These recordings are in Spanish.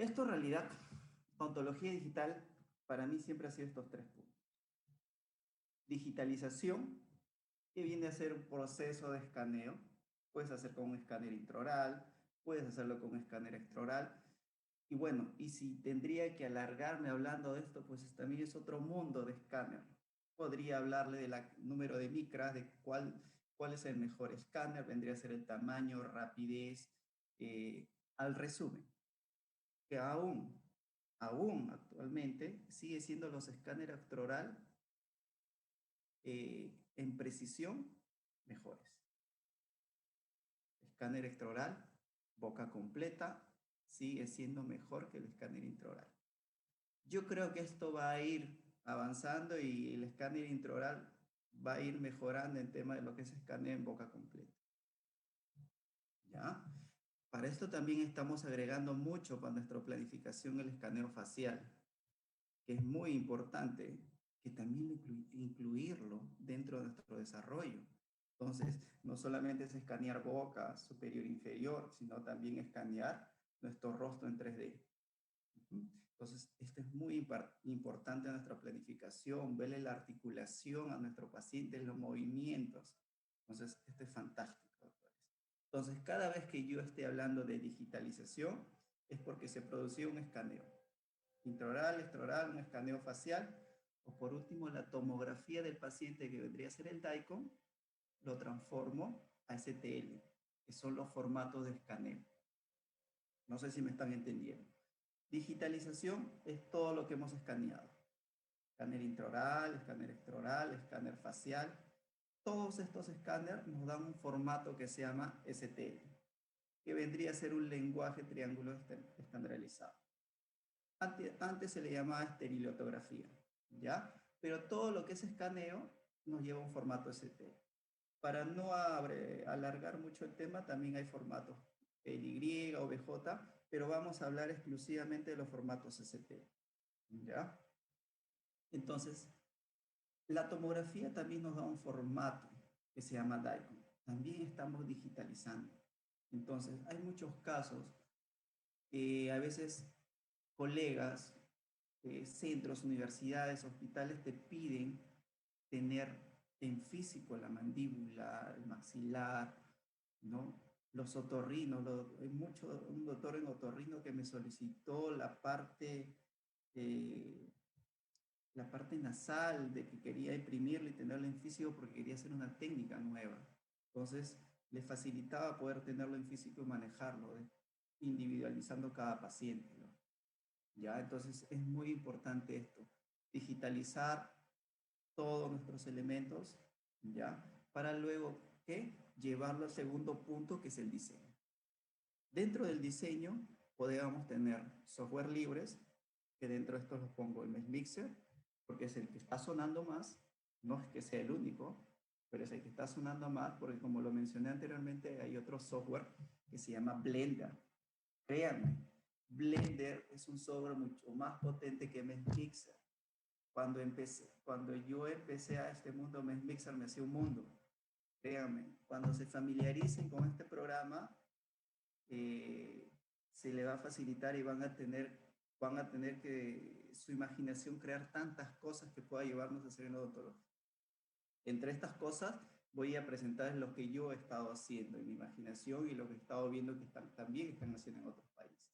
Esto en realidad, ontología digital, para mí siempre ha sido estos tres puntos. Digitalización, que viene a ser un proceso de escaneo. Puedes hacer con un escáner intraoral, puedes hacerlo con un escáner extraoral. Y bueno, y si tendría que alargarme hablando de esto, pues también es otro mundo de escáner. Podría hablarle del número de micras, de cuál es el mejor escáner, vendría a ser el tamaño, rapidez, al resumen, que aún actualmente sigue siendo los escáneres extraoral en precisión mejores. Escáner extraoral, boca completa, sigue siendo mejor que el escáner intraoral. Yo creo que esto va a ir avanzando y el escáner intraoral va a ir mejorando en tema de lo que es escáner en boca completa. ¿Ya? Para esto también estamos agregando mucho para nuestra planificación el escaneo facial, que es muy importante que también incluirlo dentro de nuestro desarrollo. Entonces, no solamente es escanear boca superior e inferior, sino también escanear nuestro rostro en 3D. Entonces, esto es muy importante en nuestra planificación, verle la articulación a nuestro paciente, los movimientos. Entonces, esto es fantástico, doctores. Entonces, cada vez que yo esté hablando de digitalización, es porque se produció un escaneo. Intraoral, extraoral, un escaneo facial, o por último, la tomografía del paciente que vendría a ser el DICOM, lo transformo a STL, que son los formatos de escaneo. No sé si me están entendiendo. Digitalización es todo lo que hemos escaneado. Escáner intraoral, escáner extraoral, escáner facial. Todos estos escáneres nos dan un formato que se llama STL, que vendría a ser un lenguaje triángulo estandarizado. Antes se le llamaba estereolitografía, ¿ya? Pero todo lo que es escaneo nos lleva a un formato STL. Para no alargar mucho el tema, también hay formatos LY o BJ, pero vamos a hablar exclusivamente de los formatos STL. ¿Ya? Entonces, la tomografía también nos da un formato que se llama DICOM. También estamos digitalizando. Entonces, hay muchos casos que a veces colegas, centros, universidades, hospitales te piden tener en físico la mandíbula, el maxilar, ¿no? Los otorrinos, hay un doctor en otorrino que me solicitó la parte nasal, de que quería imprimirlo y tenerlo en físico porque quería hacer una técnica nueva. Entonces, le facilitaba poder tenerlo en físico y manejarlo, individualizando cada paciente, ¿no? ¿Ya? Entonces, es muy importante esto, digitalizar todos nuestros elementos, ¿ya? Para luego, ¿qué? Llevarlo al segundo punto, que es el diseño. Dentro del diseño, podemos tener software libres, que dentro de estos los pongo el Mixer, porque es el que está sonando más, no es que sea el único, pero es el que está sonando más, porque como lo mencioné anteriormente, hay otro software que se llama Blender. Créanme, Blender es un software mucho más potente que Mixer. Cuando yo empecé a este mundo, Mixer me hacía un mundo. Créanme, cuando se familiaricen con este programa, se le va a facilitar y van a tener que su imaginación crear tantas cosas que pueda llevarnos a hacer en odontología. Entre estas cosas voy a presentar lo que yo he estado haciendo en mi imaginación y lo que he estado viendo que también están haciendo en otros países.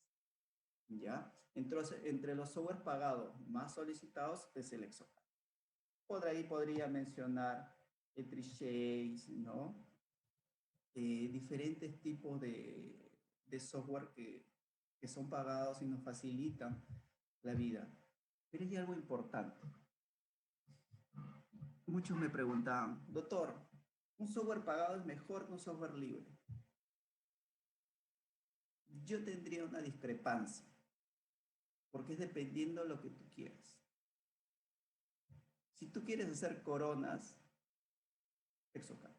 ¿Ya? Entonces, entre los software pagados más solicitados es el Exocad. Por ahí podría mencionar el Trichase, ¿no? Diferentes tipos de software que son pagados y nos facilitan la vida. Pero hay algo importante. Muchos me preguntaban, doctor, ¿un software pagado es mejor que un software libre? Yo tendría una discrepancia, porque es dependiendo de lo que tú quieras. Si tú quieres hacer coronas, Exocad.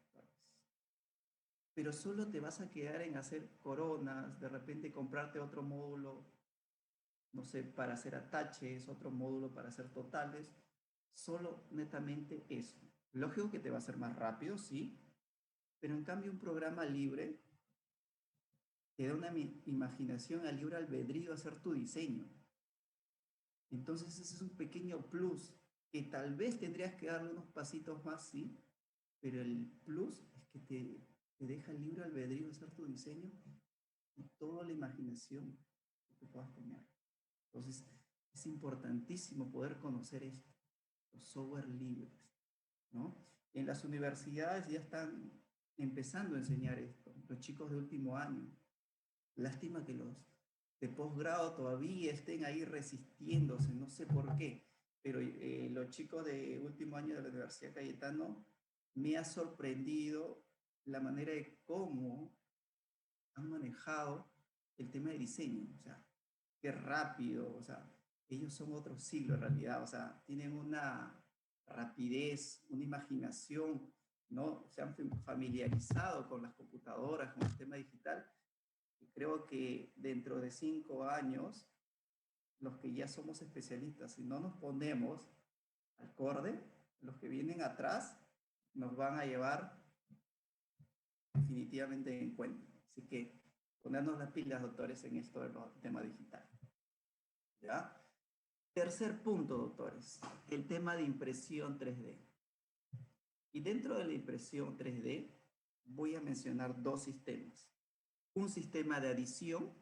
Pero solo te vas a quedar en hacer coronas, de repente comprarte otro módulo, no sé, para hacer ataches, otro módulo para hacer totales, solo netamente eso. Lógico que te va a ser más rápido, sí, pero en cambio un programa libre te da una imaginación al libre albedrío a hacer tu diseño. Entonces ese es un pequeño plus que tal vez tendrías que darle unos pasitos más, sí, pero el plus es que te deja el libre albedrío hacer tu diseño y toda la imaginación que tú puedas tener. Entonces es importantísimo poder conocer esto, los software libres, ¿no? En las universidades ya están empezando a enseñar esto, los chicos de último año. Lástima que los de posgrado todavía estén ahí resistiéndose, no sé por qué, pero los chicos de último año de la Universidad Cayetano me ha sorprendido la manera de cómo han manejado el tema de diseño, o sea, qué rápido, o sea, ellos son otro siglo en realidad, o sea, tienen una rapidez, una imaginación, ¿no? Se han familiarizado con las computadoras, con el tema digital, y creo que dentro de 5 años, los que ya somos especialistas, si no nos ponemos al acorde, los que vienen atrás nos van a llevar definitivamente en cuenta. Así que ponernos las pilas, doctores, en esto del tema digital. ¿Ya? Tercer punto, doctores, el tema de impresión 3D. Y dentro de la impresión 3D voy a mencionar dos sistemas. Un sistema de adición,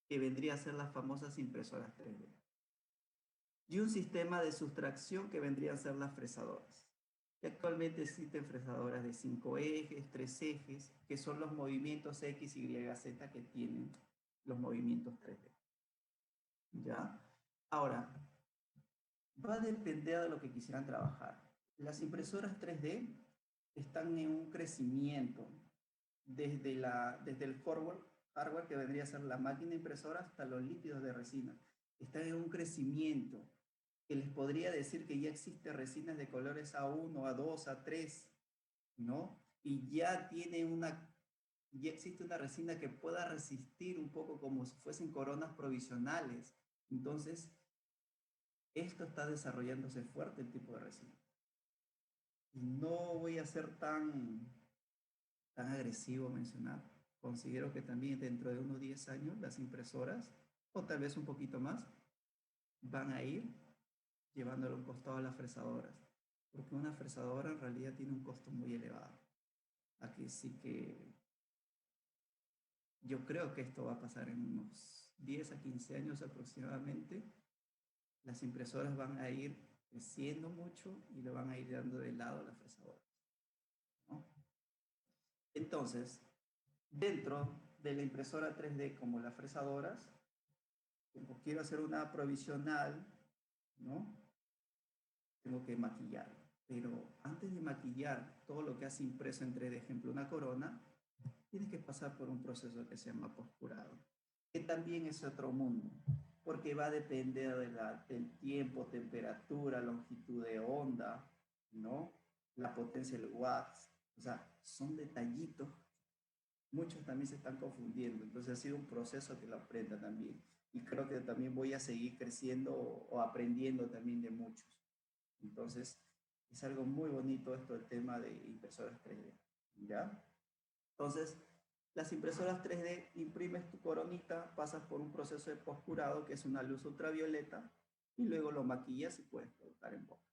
que vendría a ser las famosas impresoras 3D. Y un sistema de sustracción, que vendrían a ser las fresadoras. Y actualmente existen fresadoras de 5 ejes, 3 ejes, que son los movimientos X, Y, Z que tienen los movimientos 3D. ¿Ya? Ahora, va a depender de lo que quisieran trabajar. Las impresoras 3D están en un crecimiento desde el hardware que vendría a ser la máquina impresora hasta los líquidos de resina. Están en un crecimiento que les podría decir que ya existe resinas de colores A1, A2, A3, ¿no? Y ya existe una resina que pueda resistir un poco como si fuesen coronas provisionales. Entonces, esto está desarrollándose fuerte el tipo de resina. No voy a ser tan agresivo a mencionar. Considero que también dentro de unos 10 años las impresoras, o tal vez un poquito más, van a ir llevándole un costado a las fresadoras. Porque una fresadora en realidad tiene un costo muy elevado. Aquí sí que yo creo que esto va a pasar en unos 10 a 15 años aproximadamente. Las impresoras van a ir creciendo mucho y le van a ir dando de lado a las fresadoras, ¿no? Entonces, dentro de la impresora 3D como las fresadoras, como quiero hacer una provisional, ¿no? Tengo que maquillar. Pero antes de maquillar todo lo que has impreso en 3D, ejemplo, una corona, tienes que pasar por un proceso que se llama poscurado, que también es otro mundo, porque va a depender del tiempo, temperatura, longitud de onda, ¿no? La potencia del wax, o sea, son detallitos. Muchos también se están confundiendo, entonces ha sido un proceso que lo aprenda también. Y creo que también voy a seguir creciendo o aprendiendo también de muchos. Entonces, es algo muy bonito esto del tema de impresoras 3D, ¿ya? Entonces, las impresoras 3D, imprimes tu coronita, pasas por un proceso de poscurado, que es una luz ultravioleta, y luego lo maquillas y puedes colocar en boca,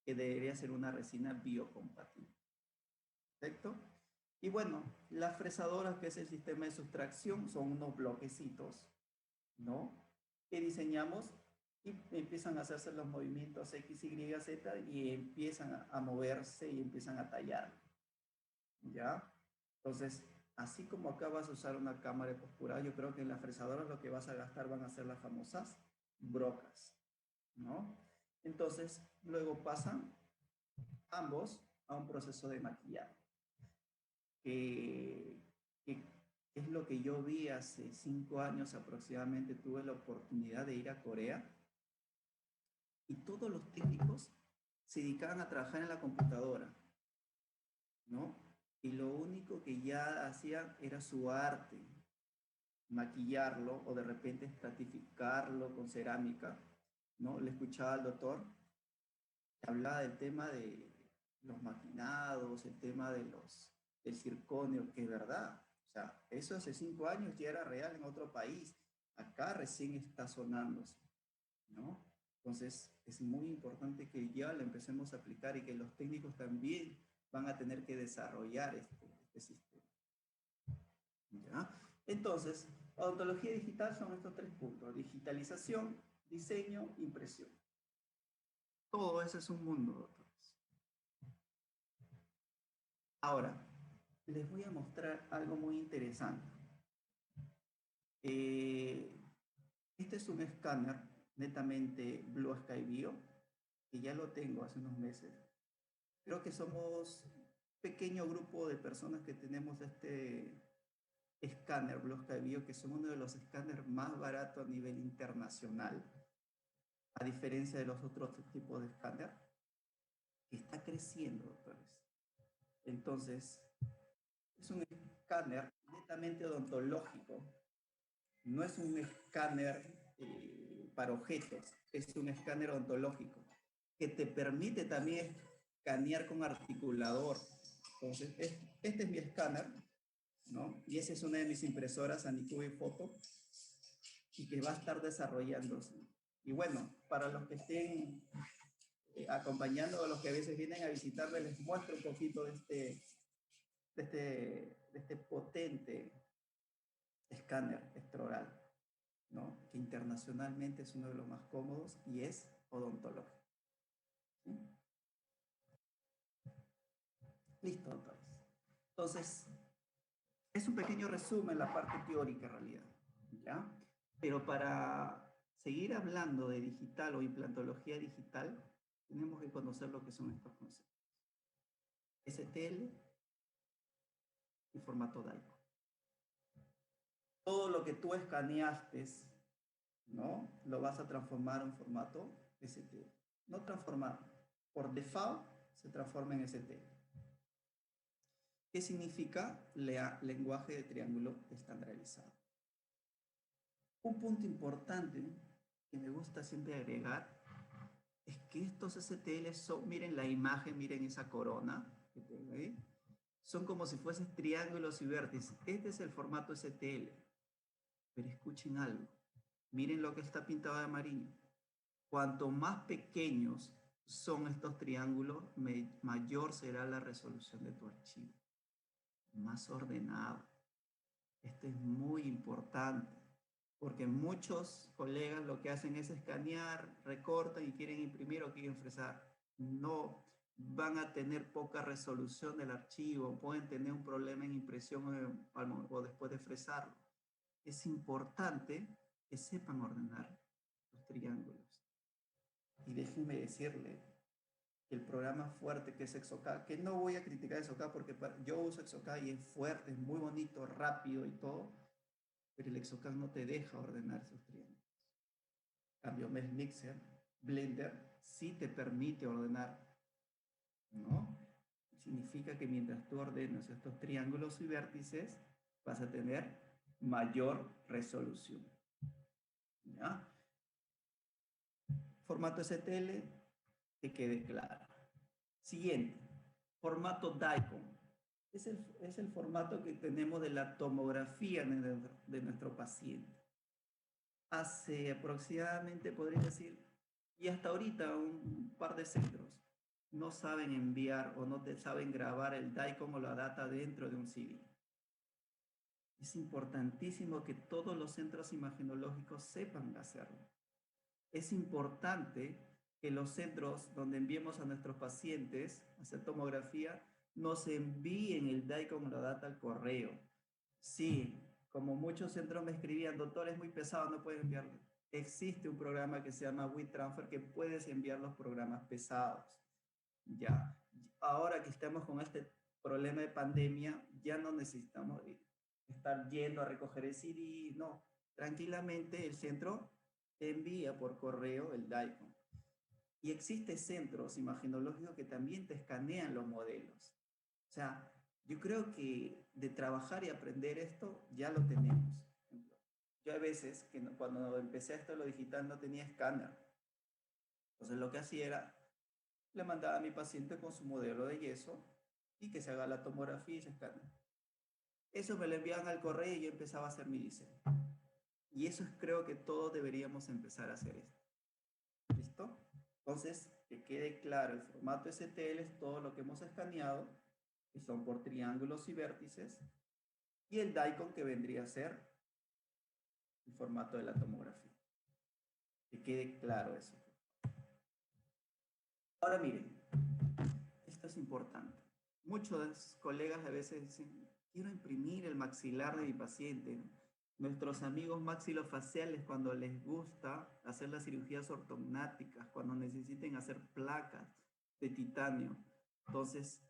que debería ser una resina biocompatible. ¿Perfecto? Y bueno, las fresadoras, que es el sistema de sustracción, son unos bloquecitos, ¿no? Que diseñamos y empiezan a hacerse los movimientos X, Y, Z y empiezan a moverse y empiezan a tallar, ¿ya? Entonces, así como acá vas a usar una cámara de poscurado, yo creo que en las fresadoras lo que vas a gastar van a ser las famosas brocas, ¿no? Entonces, luego pasan ambos a un proceso de maquillaje, que es lo que yo vi hace 5 años aproximadamente. Tuve la oportunidad de ir a Corea y todos los técnicos se dedicaban a trabajar en la computadora, ¿no? Y lo único que ya hacían era su arte, maquillarlo o de repente estratificarlo con cerámica, ¿no? Le escuchaba al doctor que hablaba del tema de los maquinados, el tema del circonio, que es verdad. O sea, eso hace 5 años ya era real en otro país. Acá recién está sonándose, ¿no? Entonces, es muy importante que ya lo empecemos a aplicar y que los técnicos también van a tener que desarrollar este sistema. ¿Ya? Entonces, odontología digital son estos 3 puntos: digitalización, diseño, impresión. Todo eso es un mundo, doctores. Ahora, les voy a mostrar algo muy interesante. Eh, este es un escáner netamente Blue Sky Bio, que ya lo tengo hace unos meses. Creo que somos un pequeño grupo de personas que tenemos este escáner Blue Sky Bio, que son uno de los escáneres más baratos a nivel internacional, a diferencia de los otros tipos de escáner, que está creciendo, doctores. Entonces, es un escáner netamente odontológico, no es un escáner para objetos, es un escáner odontológico que te permite también escanear con articulador. Entonces, este es mi escáner, ¿no? Y esa es una de mis impresoras Anycubic Photo y que va a estar desarrollándose. Y bueno, para los que estén acompañando a los que a veces vienen a visitarme, les muestro un poquito de este potente escáner extraoral, ¿no? Que internacionalmente es uno de los más cómodos y es odontológico. ¿Sí? Listo, doctores. Entonces, es un pequeño resumen la parte teórica en realidad, ¿ya? Pero para seguir hablando de digital o implantología digital, tenemos que conocer lo que son estos conceptos: STL y formato DICOM. Todo lo que tú escaneaste, ¿no? Lo vas a transformar en formato STL. No transformar, por default se transforma en STL. ¿Qué significa lenguaje de triángulo estandarizado? Un punto importante que me gusta siempre agregar es que estos STL son, miren la imagen, miren esa corona que tengo ahí, son como si fuesen triángulos y vértices. Este es el formato STL, pero escuchen algo, miren lo que está pintado de amarillo. Cuanto más pequeños son estos triángulos, mayor será la resolución de tu archivo, más ordenado. Esto es muy importante, porque muchos colegas lo que hacen es escanear, recortan y quieren imprimir o quieren fresar. No, van a tener poca resolución del archivo, pueden tener un problema en impresión o después de fresarlo. Es importante que sepan ordenar los triángulos. Y déjenme decirle que el programa fuerte que es Exocad, que no voy a criticar Exocad porque yo uso Exocad y es fuerte, es muy bonito, rápido y todo, pero el Exocad no te deja ordenar esos triángulos. Cambio Mesh Mixer, Blender, sí te permite ordenar, ¿no? Significa que mientras tú ordenas estos triángulos y vértices, vas a tener mayor resolución. ¿Ya? Formato STL, que quede claro. Siguiente, formato DICOM. Es el formato que tenemos de la tomografía de nuestro paciente. Hace aproximadamente, podría decir, y hasta ahorita un par de centros no saben enviar o no te saben grabar el DICOM o la data dentro de un CD. Es importantísimo que todos los centros imagenológicos sepan hacerlo. Es importante que los centros donde enviemos a nuestros pacientes a hacer tomografía nos envíen el DICOM o la data al correo. Sí, como muchos centros me escribían, doctor, es muy pesado, no puedes enviarlo. Existe un programa que se llama WeTransfer que puedes enviar los programas pesados. Ya, ahora que estamos con este problema de pandemia, ya no necesitamos estar yendo a recoger el CD, no. Tranquilamente el centro te envía por correo el DICOM. Y existen centros imagenológicos que también te escanean los modelos. O sea, yo creo que de trabajar y aprender esto ya lo tenemos. Yo a veces, cuando empecé esto de lo digital, no tenía escáner. Entonces lo que hacía era, le mandaba a mi paciente con su modelo de yeso y que se haga la tomografía y se escanee. Eso me lo enviaban al correo y yo empezaba a hacer mi diseño. Y eso es, creo que todos deberíamos empezar a hacer esto. ¿Listo? Entonces, que quede claro, el formato STL es todo lo que hemos escaneado, que son por triángulos y vértices, y el DICOM que vendría a ser el formato de la tomografía. Que quede claro eso. Ahora miren, esto es importante. Muchos colegas a veces dicen, quiero imprimir el maxilar de mi paciente. Nuestros amigos maxilofaciales, cuando les gusta hacer las cirugías ortognáticas, cuando necesiten hacer placas de titanio. Entonces,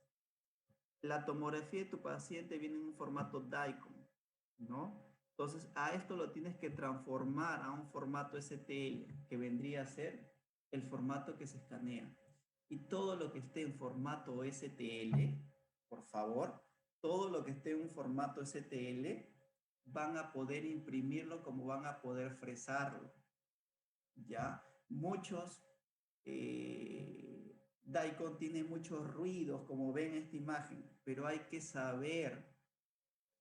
la tomografía de tu paciente viene en un formato DICOM, ¿no? Entonces, a esto lo tienes que transformar a un formato STL, que vendría a ser el formato que se escanea. Y todo lo que esté en formato STL, por favor, todo lo que esté en un formato STL, van a poder imprimirlo como van a poder fresarlo, ¿ya? Muchos DICOM tienen muchos ruidos, como ven en esta imagen, pero hay que saber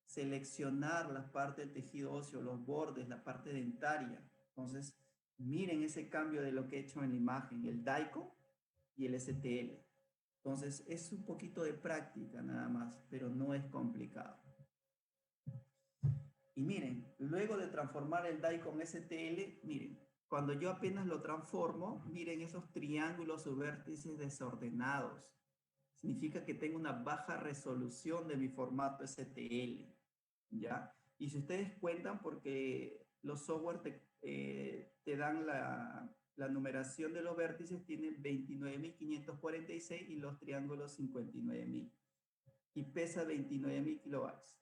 seleccionar las partes del tejido óseo, los bordes, la parte dentaria. Entonces, miren ese cambio de lo que he hecho en la imagen, el DICOM y el STL. Entonces, es un poquito de práctica nada más, pero no es complicado. Y miren, luego de transformar el DICOM STL, miren, cuando yo apenas lo transformo, miren esos triángulos o vértices desordenados. Significa que tengo una baja resolución de mi formato STL, ¿ya? Y si ustedes cuentan, porque los software te dan la numeración de los vértices, tienen 29.546 y los triángulos 59.000. Y pesa 29.000 kilobytes.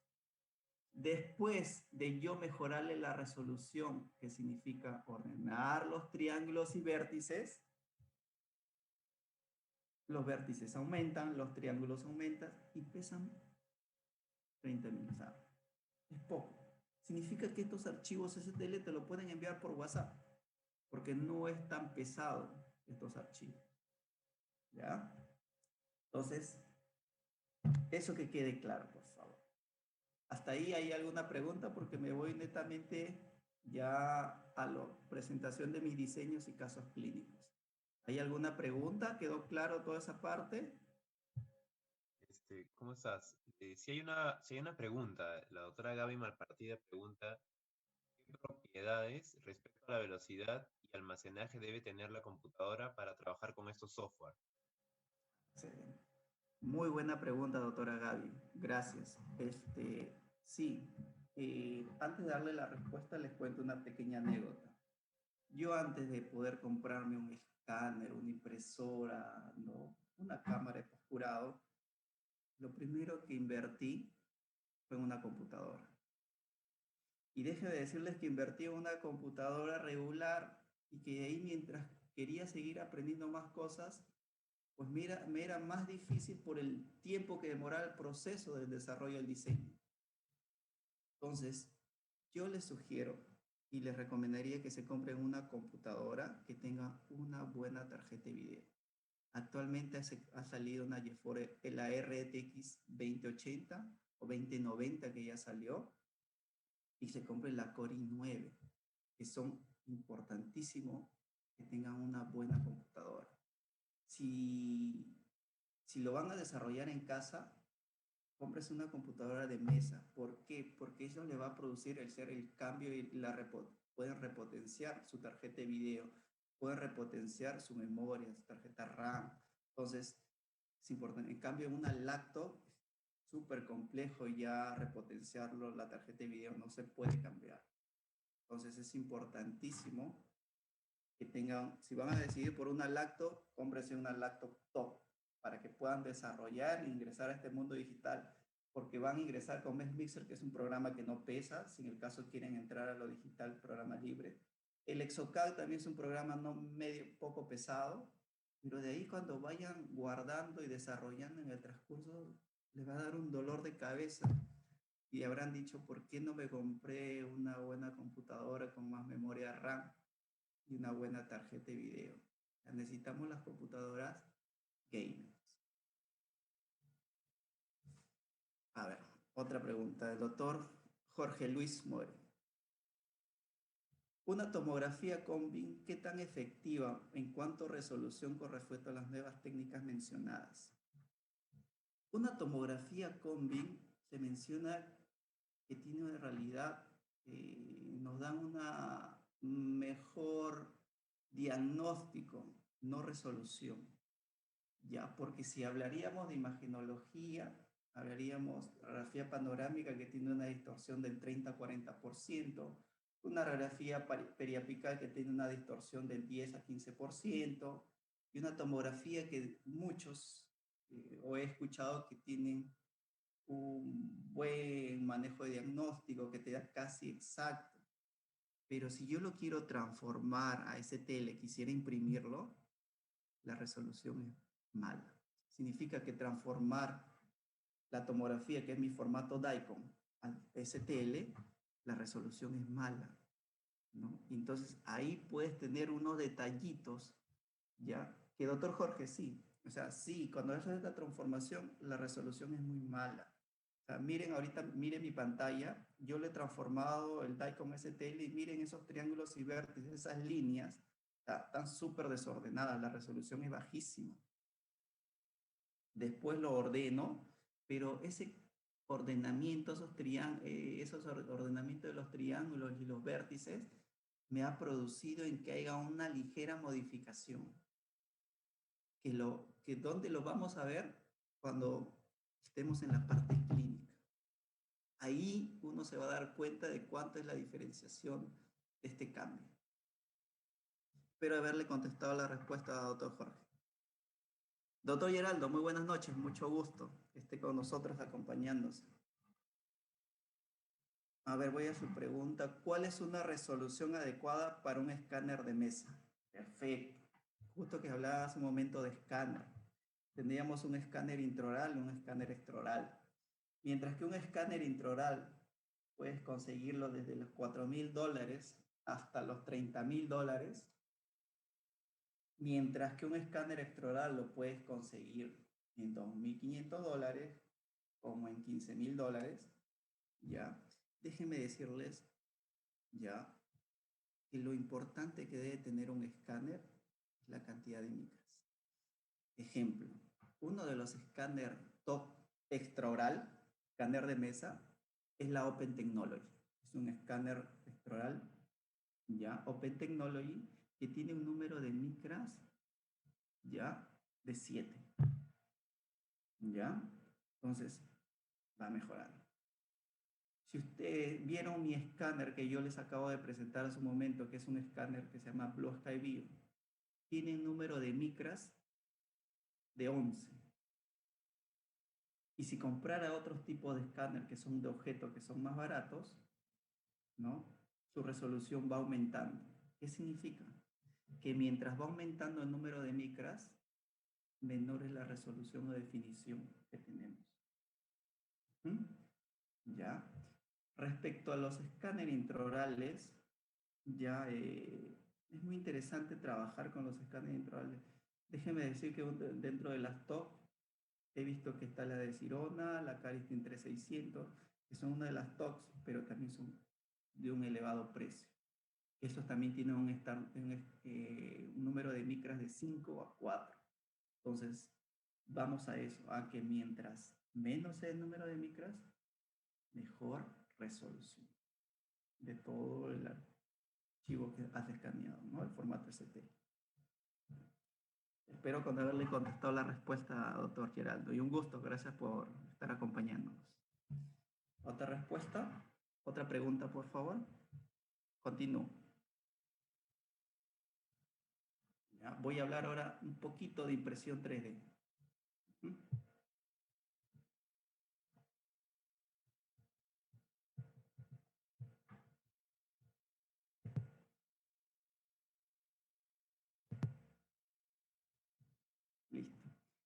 Después de yo mejorarle la resolución, que significa ordenar los triángulos y vértices, los vértices aumentan, los triángulos aumentan y pesan 30.000. O sea, es poco. Significa que estos archivos STL te lo pueden enviar por WhatsApp, porque no es tan pesado estos archivos. ¿Ya? Entonces, eso que quede claro, por favor. ¿Hasta ahí hay alguna pregunta? Porque me voy netamente ya a la presentación de mis diseños y casos clínicos. ¿Hay alguna pregunta? ¿Quedó claro toda esa parte? ¿Cómo estás? Si hay una pregunta, la doctora Gaby Malpartida pregunta, ¿qué propiedades respecto a la velocidad y almacenaje debe tener la computadora para trabajar con estos software? Excelente. Muy buena pregunta, doctora Gaby. Gracias. Sí, antes de darle la respuesta, les cuento una pequeña anécdota. Yo antes de poder comprarme un escáner, una impresora, ¿no? Una cámara de poscurado, lo primero que invertí fue en una computadora. Y deje de decirles que invertí en una computadora regular y que de ahí mientras quería seguir aprendiendo más cosas, pues mira, me era más difícil por el tiempo que demoraba el proceso del desarrollo del diseño. Entonces, yo les sugiero y les recomendaría que se compren una computadora que tenga una buena tarjeta de video. Actualmente ha salido una GeForce, la RTX 2080 o 2090 que ya salió, y se compren la Core i9, que son importantísimos que tengan una buena computadora. Si, si lo van a desarrollar en casa, cómprese una computadora de mesa. ¿Por qué? Porque eso le va a producir el cambio y pueden repotenciar su tarjeta de video, pueden repotenciar su memoria, su tarjeta RAM. Entonces, es importante. En cambio, en una laptop, súper complejo ya repotenciarlo, la tarjeta de video no se puede cambiar. Entonces, es importantísimo que tengan, si van a decidir por una laptop, cómprense una laptop top para que puedan desarrollar e ingresar a este mundo digital, porque van a ingresar con Mixer, que es un programa que no pesa, si en el caso quieren entrar a lo digital, programa libre. El Exocad también es un programa no medio poco pesado, pero de ahí cuando vayan guardando y desarrollando en el transcurso, les va a dar un dolor de cabeza y habrán dicho, ¿por qué no me compré una buena computadora con más memoria RAM y una buena tarjeta de video? Necesitamos las computadoras gamers. A ver, Otra pregunta del doctor Jorge Luis More. Una tomografía Combin, ¿qué tan efectiva en cuanto a resolución con respecto a las nuevas técnicas mencionadas? Una tomografía Combin se menciona que tiene una realidad, nos dan una mejor diagnóstico, no resolución, ¿ya? Porque si hablaríamos de imagenología, hablaríamos de radiografía panorámica que tiene una distorsión del 30-40%, una radiografía periapical que tiene una distorsión del 10 a 15%, y una tomografía que muchos, o he escuchado que tienen un buen manejo de diagnóstico que te da casi exacto. Pero si yo lo quiero transformar a STL, quisiera imprimirlo, la resolución es mala. Significa que transformar la tomografía, que es mi formato DICOM, al STL, la resolución es mala, ¿no? Entonces ahí puedes tener unos detallitos, ¿ya? Que doctor Jorge, sí. O sea, sí, cuando haces esta transformación, la resolución es muy mala. O sea, miren ahorita, miren mi pantalla, yo le he transformado el DICOM STL y miren esos triángulos y vértices, esas líneas, están súper desordenadas, la resolución es bajísima. Después lo ordeno, pero ese ordenamiento, esos ordenamientos de los triángulos y los vértices, me ha producido en que haya una ligera modificación. ¿Dónde lo vamos a ver? Cuando estemos en la parte clínica. Ahí uno se va a dar cuenta de cuánto es la diferenciación de este cambio. Espero haberle contestado la respuesta a doctor Jorge. Doctor Geraldo, muy buenas noches, mucho gusto que esté con nosotros acompañándose. A ver, voy a su pregunta. ¿Cuál es una resolución adecuada para un escáner de mesa? Perfecto. Justo que hablaba hace un momento de escáner. Tendríamos un escáner intraoral y un escáner extraoral. Mientras que un escáner intraoral puedes conseguirlo desde los $4,000 hasta los $30,000, mientras que un escáner extraoral lo puedes conseguir en $2,500 como en $15,000, ¿ya? Déjenme decirles, ¿ya?, que lo importante que debe tener un escáner es la cantidad de micras. Ejemplo, uno de los escáner top extraoral, escáner de mesa, es la Open Technology. Es un escáner extraoral, ¿ya? Open Technology, que tiene un número de micras, ¿ya?, de 7. ¿Ya? Entonces, va mejorando. Si ustedes vieron mi escáner que yo les acabo de presentar hace un momento, que es un escáner que se llama Blue Sky Bio, tiene un número de micras de 11. Y si comprara otros tipos de escáner que son de objeto, que son más baratos, ¿no?, su resolución va aumentando. ¿Qué significa? Que mientras va aumentando el número de micras, menor es la resolución o definición que tenemos. ¿Mm? ¿Ya? Respecto a los escáneres intraorales, ya es muy interesante trabajar con los escáneres intraorales. Déjeme decir que dentro de las top he visto que está la de Sirona, la Caristin 3600, que son una de las tops, pero también son de un elevado precio. Esos también tienen un número de micras de 5 a 4. Entonces, vamos a eso, a que mientras menos sea el número de micras, mejor resolución de todo el archivo que has escaneado, ¿no? El formato ST. Espero con haberle contestado la respuesta a doctor Geraldo. Y un gusto, gracias por estar acompañándonos. ¿Otra respuesta? ¿Otra pregunta, por favor? Continúo. Ya, voy a hablar ahora un poquito de impresión 3D. Listo.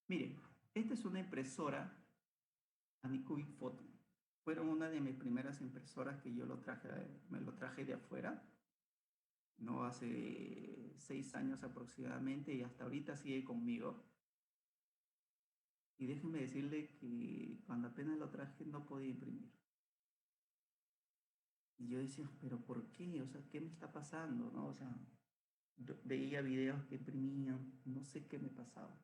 Miren, esta es una impresora Anycubic Photon. Fueron una de mis primeras impresoras que yo me lo traje de afuera, ¿no? Hace 6 años aproximadamente, y hasta ahorita sigue conmigo. Y déjenme decirle que cuando apenas lo traje no podía imprimir. Y yo decía, pero ¿por qué? O sea, ¿qué me está pasando? ¿No? O sea, veía videos que imprimían, no sé qué me pasaba.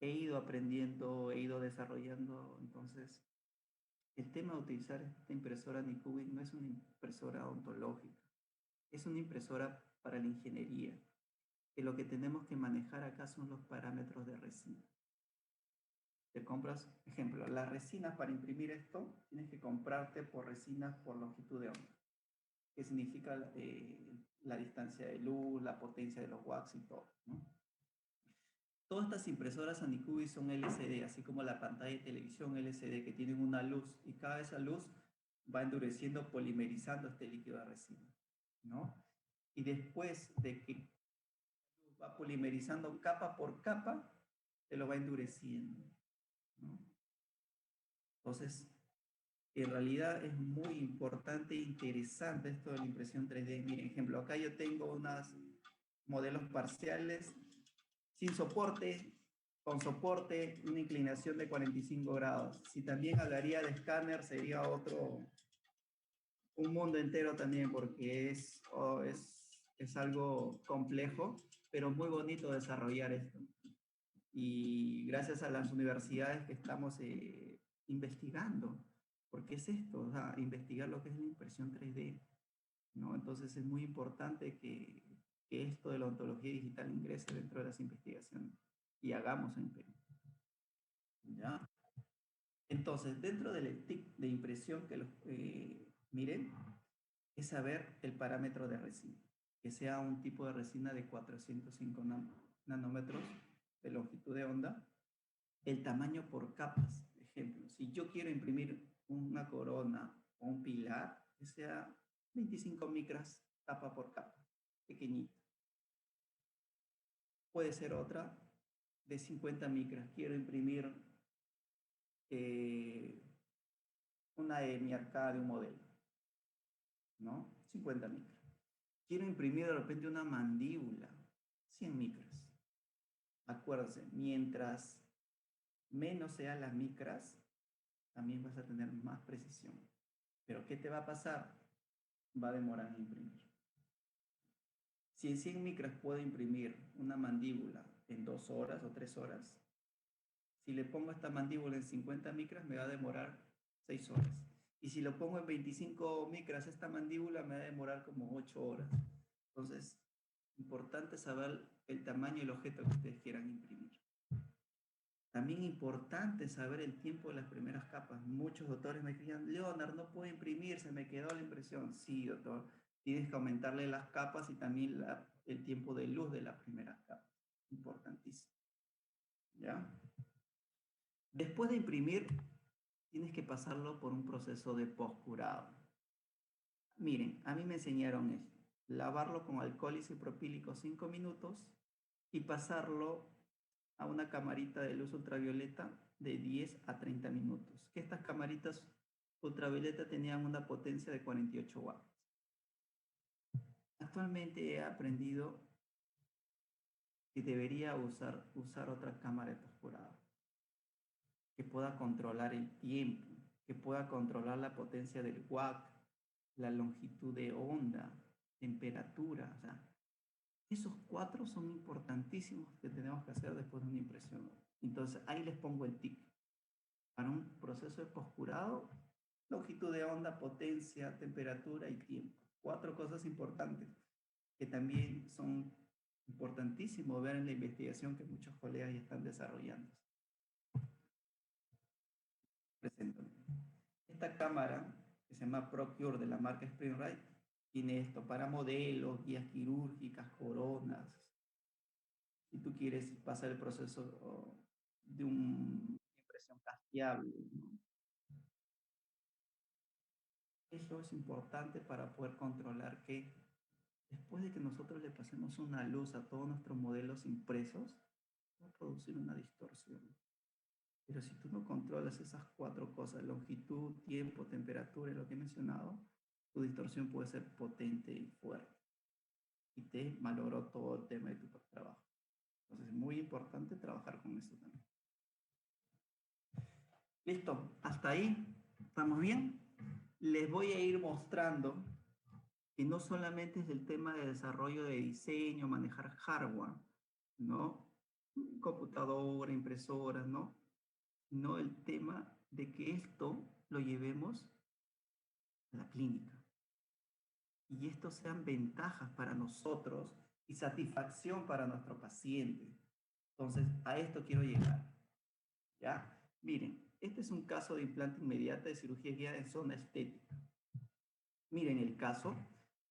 He ido aprendiendo, he ido desarrollando, entonces el tema de utilizar esta impresora Nycubic no es una impresora ontológica, es una impresora para la ingeniería, que lo que tenemos que manejar acá son los parámetros de resina. Te compras, ejemplo, las resinas para imprimir esto, tienes que comprarte por resinas por longitud de onda, que significa la distancia de luz, la potencia de los wax y todo, ¿no? Todas estas impresoras Anycubic son LCD, así como la pantalla de televisión LCD, que tienen una luz y cada esa luz va endureciendo, polimerizando este líquido de resina, ¿no? Y después de que va polimerizando capa por capa, te lo va endureciendo, ¿no? Entonces, en realidad es muy importante e interesante esto de la impresión 3D. Miren, ejemplo, acá yo tengo unos modelos parciales sin soporte, con soporte, una inclinación de 45 grados. Si también hablaría de escáner, sería un mundo entero también, porque es algo complejo, pero muy bonito desarrollar esto. Y gracias a las universidades que estamos investigando, porque es esto, o sea, investigar lo que es la impresión 3D, ¿no? Entonces es muy importante que esto de la ontología digital ingrese dentro de las investigaciones y hagamos en Perú. ¿Ya? Entonces, dentro del TIC de impresión que los miren, es saber el parámetro de resina, que sea un tipo de resina de 405 nanómetros de longitud de onda, el tamaño por capas. Ejemplo, si yo quiero imprimir una corona o un pilar, que sea 25 micras capa por capa, pequeñito. Puede ser otra de 50 micras. Quiero imprimir una hemiarcada de un modelo, ¿no? 50 micras. Quiero imprimir de repente una mandíbula, 100 micras. Acuérdense, mientras menos sean las micras, también vas a tener más precisión. Pero ¿qué te va a pasar? Va a demorar en imprimir. Si en 100 micras puedo imprimir una mandíbula en 2 horas o 3 horas, si le pongo esta mandíbula en 50 micras me va a demorar 6 horas. Y si lo pongo en 25 micras, esta mandíbula me va a demorar como 8 horas. Entonces, importante saber el tamaño y el objeto que ustedes quieran imprimir. También importante saber el tiempo de las primeras capas. Muchos doctores me decían, Leonard, no puedo imprimir, se me quedó la impresión. Sí, doctor, tienes que aumentarle las capas y también el tiempo de luz de las primeras capas. Importantísimo. ¿Ya? Después de imprimir, tienes que pasarlo por un proceso de postcurado. Miren, a mí me enseñaron esto. Lavarlo con alcohol isopropílico 5 minutos y pasarlo a una camarita de luz ultravioleta de 10 a 30 minutos. Que estas camaritas ultravioleta tenían una potencia de 48 watts. Actualmente he aprendido que debería usar otra cámara de postcurado que pueda controlar el tiempo, que pueda controlar la potencia del watt, la longitud de onda, temperatura. O sea, esos 4 son importantísimos que tenemos que hacer después de una impresión. Entonces ahí les pongo el tic. Para un proceso de postcurado, longitud de onda, potencia, temperatura y tiempo. 4 cosas importantes que también son importantísimos ver en la investigación que muchos colegas ya están desarrollando. Presento. Esta cámara, que se llama ProCure de la marca SprintRite, tiene esto para modelos, guías quirúrgicas, coronas. Si tú quieres pasar el proceso de una impresión casqueable, ¿no? Eso es importante para poder controlar que después de que nosotros le pasemos una luz a todos nuestros modelos impresos, va a producir una distorsión. Pero si tú no controlas esas 4 cosas, longitud, tiempo, temperatura y lo que he mencionado, tu distorsión puede ser potente y fuerte. Y te malogró todo el tema de tu trabajo. Entonces es muy importante trabajar con eso también. Listo, hasta ahí. ¿Estamos bien? Les voy a ir mostrando que no solamente es el tema de desarrollo de diseño, manejar hardware, ¿no? Computadora, impresoras, ¿no? No el tema de que esto lo llevemos a la clínica y esto sean ventajas para nosotros y satisfacción para nuestro paciente. Entonces, a esto quiero llegar, ¿ya? Miren, este es un caso de implante inmediata de cirugía guiada en zona estética. Miren el caso,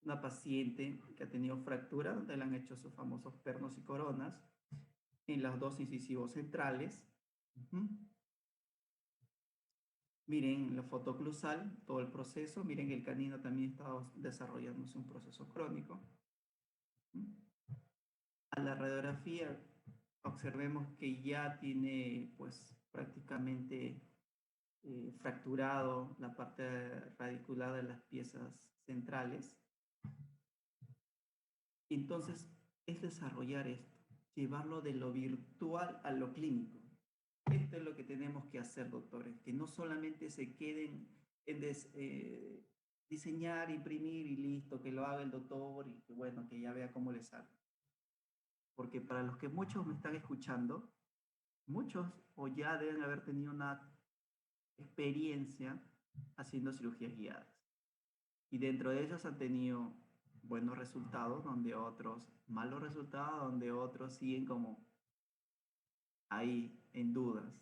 una paciente que ha tenido fractura, donde le han hecho sus famosos pernos y coronas en los dos incisivos centrales. Miren la foto oclusal, todo el proceso. Miren el canino también está desarrollándose un proceso crónico. A la radiografía observemos que ya tiene pues prácticamente fracturado la parte radicular de las piezas centrales. Entonces es desarrollar esto, llevarlo de lo virtual a lo clínico. Esto es lo que tenemos que hacer, doctores, que no solamente se queden en diseñar, imprimir y listo, que lo haga el doctor y que bueno, que ya vea cómo le sale. Porque para los que muchos me están escuchando, muchos o ya deben haber tenido una experiencia haciendo cirugías guiadas. Y dentro de ellos han tenido buenos resultados, donde otros malos resultados, donde otros siguen como ahí en dudas.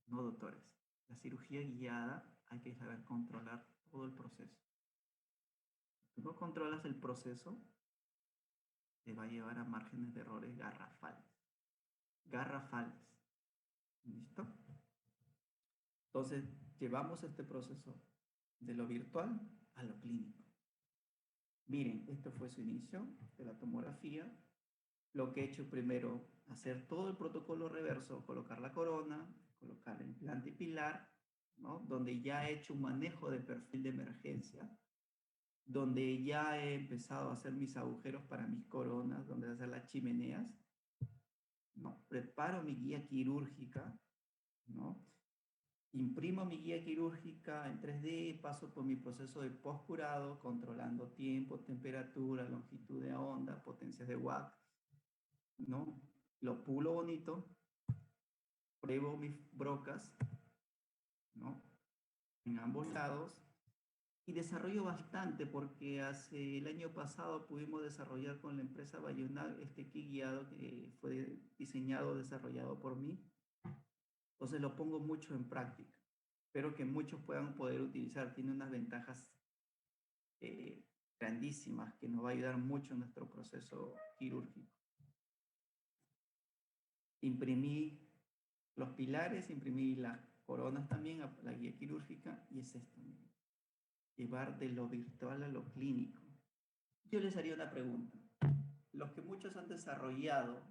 No, doctores. La cirugía guiada hay que saber controlar todo el proceso. Si no controlas el proceso, te va a llevar a márgenes de errores garrafales. Garrafales. ¿Listo? Entonces, llevamos este proceso de lo virtual a lo clínico. Miren, esto fue su inicio de la tomografía. Lo que he hecho primero, hacer todo el protocolo reverso, colocar la corona, colocar el implante pilar, ¿no? Donde ya he hecho un manejo de perfil de emergencia, donde ya he empezado a hacer mis agujeros para mis coronas, donde hacer las chimeneas, ¿no? Preparo mi guía quirúrgica, ¿no? Imprimo mi guía quirúrgica en 3D, paso por mi proceso de postcurado, controlando tiempo, temperatura, longitud de onda, potencias de watt, ¿no? Lo pulo bonito, pruebo mis brocas, ¿no? En ambos lados y desarrollo bastante porque hace el año pasado pudimos desarrollar con la empresa Bayonal este kit guiado que fue diseñado, desarrollado por mí. Entonces lo pongo mucho en práctica. Espero que muchos puedan poder utilizar. Tiene unas ventajas grandísimas que nos va a ayudar mucho en nuestro proceso quirúrgico. Imprimí los pilares, imprimí las coronas también, la guía quirúrgica, y es esto, miren, llevar de lo virtual a lo clínico. Yo les haría una pregunta. Los que muchos han desarrollado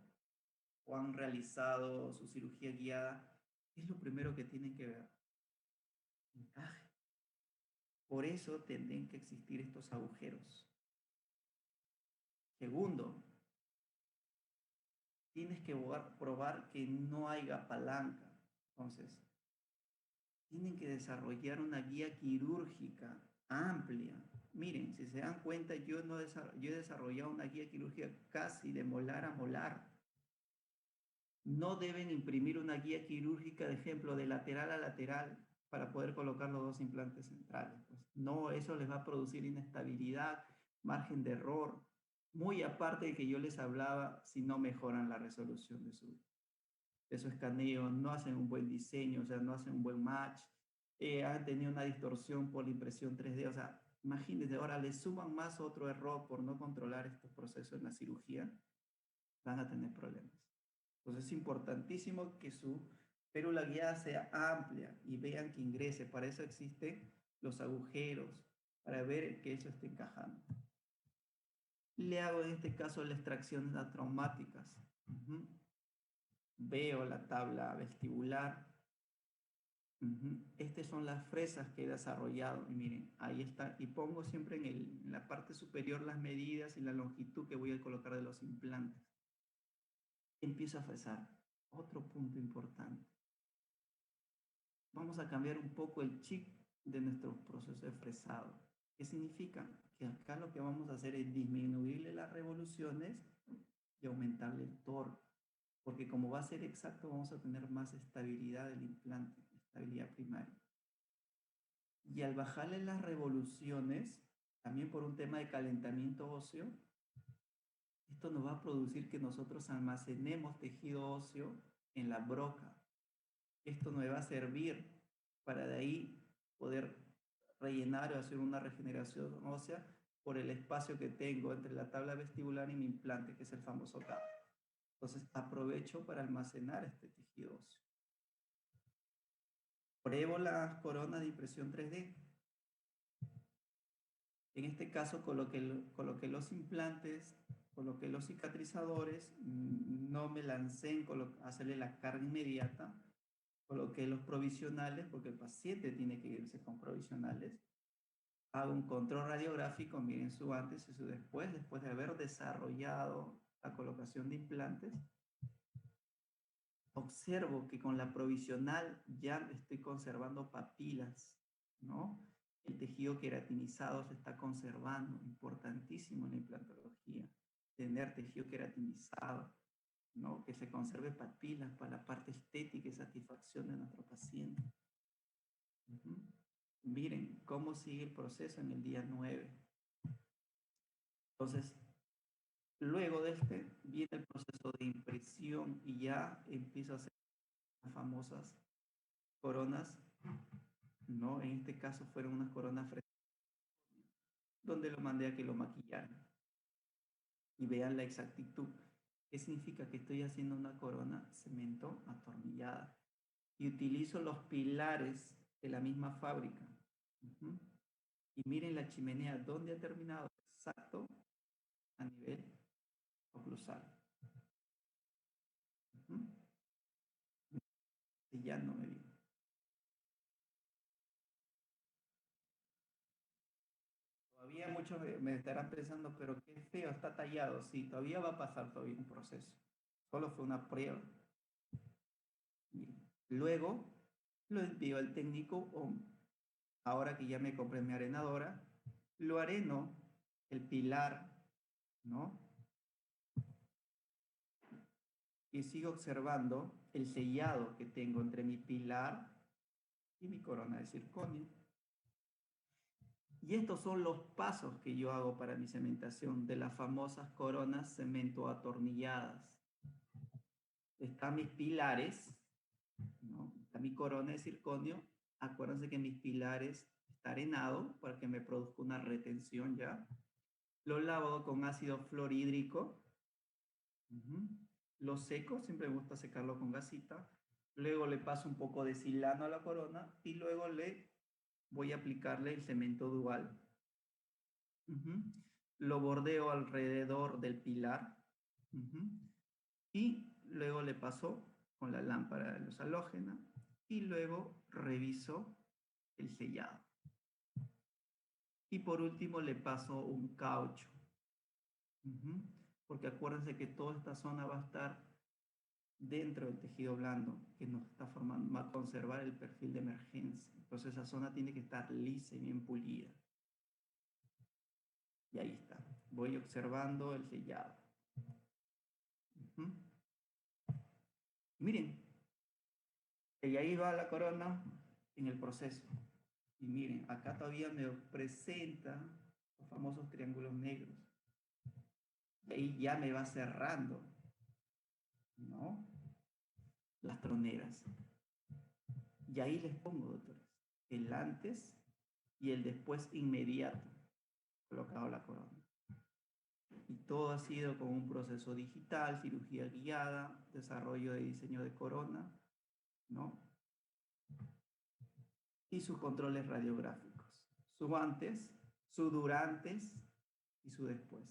o han realizado su cirugía guiada, ¿qué es lo primero que tienen que ver? Encaje. Por eso tendrían que existir estos agujeros. Segundo, tienes que probar que no haya palanca. Entonces, tienen que desarrollar una guía quirúrgica amplia. Miren, si se dan cuenta, yo he desarrollado una guía quirúrgica casi de molar a molar. No deben imprimir una guía quirúrgica, de ejemplo, de lateral a lateral para poder colocar los dos implantes centrales. Pues no, eso les va a producir inestabilidad, margen de error, muy aparte de que yo les hablaba si no mejoran la resolución de su escaneo, no hacen un buen diseño, o sea, no hacen un buen match, han tenido una distorsión por la impresión 3D, o sea, imagínense, ahora le suman más otro error por no controlar estos procesos en la cirugía, van a tener problemas. Entonces es importantísimo que su férula guiada sea amplia y vean que ingrese. Para eso existen los agujeros, para ver que eso esté encajando. Le hago en este caso la extracción de las traumáticas. Veo la tabla vestibular. Estas son las fresas que he desarrollado. Y miren, ahí está. Y pongo siempre en la parte superior las medidas y la longitud que voy a colocar de los implantes. Empiezo a fresar. Otro punto importante. vamos a cambiar un poco el chip de nuestro proceso de fresado. ¿Qué significa? Que acá lo que vamos a hacer es disminuirle las revoluciones y aumentarle el torque. Porque como va a ser exacto, vamos a tener más estabilidad del implante, estabilidad primaria. Y al bajarle las revoluciones, también por un tema de calentamiento óseo, esto nos va a producir que nosotros almacenemos tejido óseo en la broca. Esto nos va a servir para de ahí poder rellenar o hacer una regeneración ósea por el espacio que tengo entre la tabla vestibular y mi implante, que es el famoso TAP. Entonces aprovecho para almacenar este tejido óseo. Pruebo las coronas de impresión 3D. En este caso coloqué los implantes, coloqué los cicatrizadores, no me lancé en hacerle la carga inmediata, coloqué los provisionales porque el paciente tiene que irse con provisionales. Hago un control radiográfico, miren su antes y su después de haber desarrollado la colocación de implantes. Observo que con la provisional ya estoy conservando papilas, ¿no? El tejido queratinizado se está conservando, importantísimo en la implantología, tener tejido queratinizado, ¿no? Que se conserve papilas para la parte estética y satisfacción de nuestro paciente. Miren cómo sigue el proceso en el día 9. Entonces, luego de este viene el proceso de impresión y ya empiezo a hacer las famosas coronas, ¿no? En este caso fueron unas coronas frescas, donde lo mandé a que lo maquillaran. Y vean la exactitud. ¿Qué significa? Que estoy haciendo una corona cemento atornillada. Y utilizo los pilares de la misma fábrica. Y miren la chimenea, ¿dónde ha terminado? Exacto, a nivel oclusal. Y ya no me viene. Todavía muchos me estarán pensando, pero qué feo, está tallado. Sí, todavía va a pasar todavía un proceso. Solo fue una prueba. Luego lo envío al técnico, o ahora que ya me compré mi arenadora, lo areno el pilar, ¿no? Y sigo observando el sellado que tengo entre mi pilar y mi corona de circonio. Y estos son los pasos que yo hago para mi cementación de las famosas coronas cemento atornilladas. Están mis pilares, ¿no? Está mi corona de circonio. Acuérdense que mis pilares está arenado para que me produzca una retención ya. Lo lavo con ácido fluorhídrico. Lo seco, siempre me gusta secarlo con gasita. Luego le paso un poco de silano a la corona y luego le voy a aplicarle el cemento dual. Lo bordeo alrededor del pilar. Y luego le paso con la lámpara de luz halógena y luego reviso el sellado. Y por último le paso un caucho. Porque acuérdense que toda esta zona va a estar dentro del tejido blando que nos está formando, va a conservar el perfil de emergencia. Entonces esa zona tiene que estar lisa y bien pulida. Y ahí está. Voy observando el sellado. Miren, y ahí va la corona en el proceso. Y miren, acá todavía me presenta los famosos triángulos negros. Y ahí ya me va cerrando, ¿no? Las troneras. Y ahí les pongo, doctores, el antes y el después inmediato, colocado la corona. Y todo ha sido con un proceso digital, cirugía guiada, desarrollo de diseño de corona, ¿no? Y sus controles radiográficos. Su antes, su durantes y su después.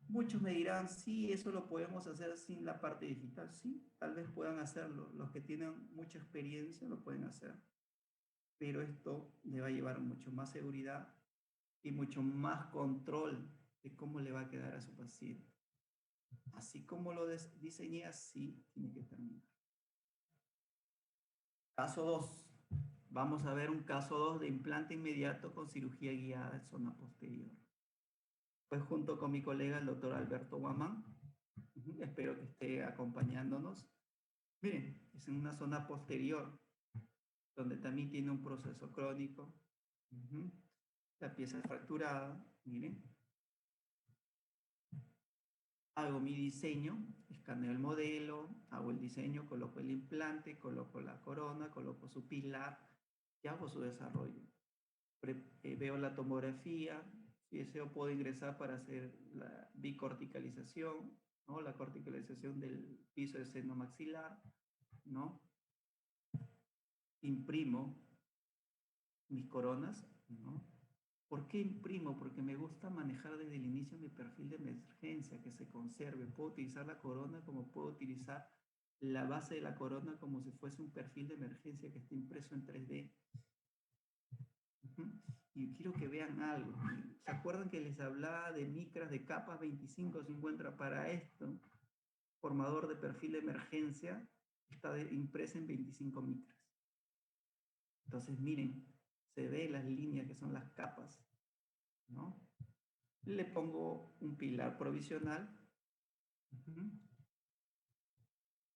Muchos me dirán, sí, eso lo podemos hacer sin la parte digital. Sí, tal vez puedan hacerlo. Los que tienen mucha experiencia lo pueden hacer. Pero esto le va a llevar mucho más seguridad y mucho más control de cómo le va a quedar a su paciente. Así como lo diseñé, así tiene que terminar. Caso 2. Vamos a ver un caso 2 de implante inmediato con cirugía guiada en zona posterior. Pues junto con mi colega, el doctor Alberto Guamán, espero que esté acompañándonos. Miren, es en una zona posterior, donde también tiene un proceso crónico. La pieza es fracturada, miren. Hago mi diseño, escaneo el modelo, hago el diseño, coloco el implante, coloco la corona, coloco su pilar y hago su desarrollo. Veo la tomografía, si deseo puedo ingresar para hacer la bicorticalización, ¿no? La corticalización del piso de seno maxilar, ¿no? Imprimo mis coronas, ¿no? ¿Por qué imprimo? Porque me gusta manejar desde el inicio mi perfil de emergencia, que se conserve. Puedo utilizar la corona como puedo utilizar la base de la corona como si fuese un perfil de emergencia que esté impreso en 3D. Y quiero que vean algo. ¿Se acuerdan que les hablaba de micras de capas 25-50? Para esto, formador de perfil de emergencia está impresa en 25 micras. Entonces, miren, se ve las líneas que son las capas, ¿no? Le pongo un pilar provisional.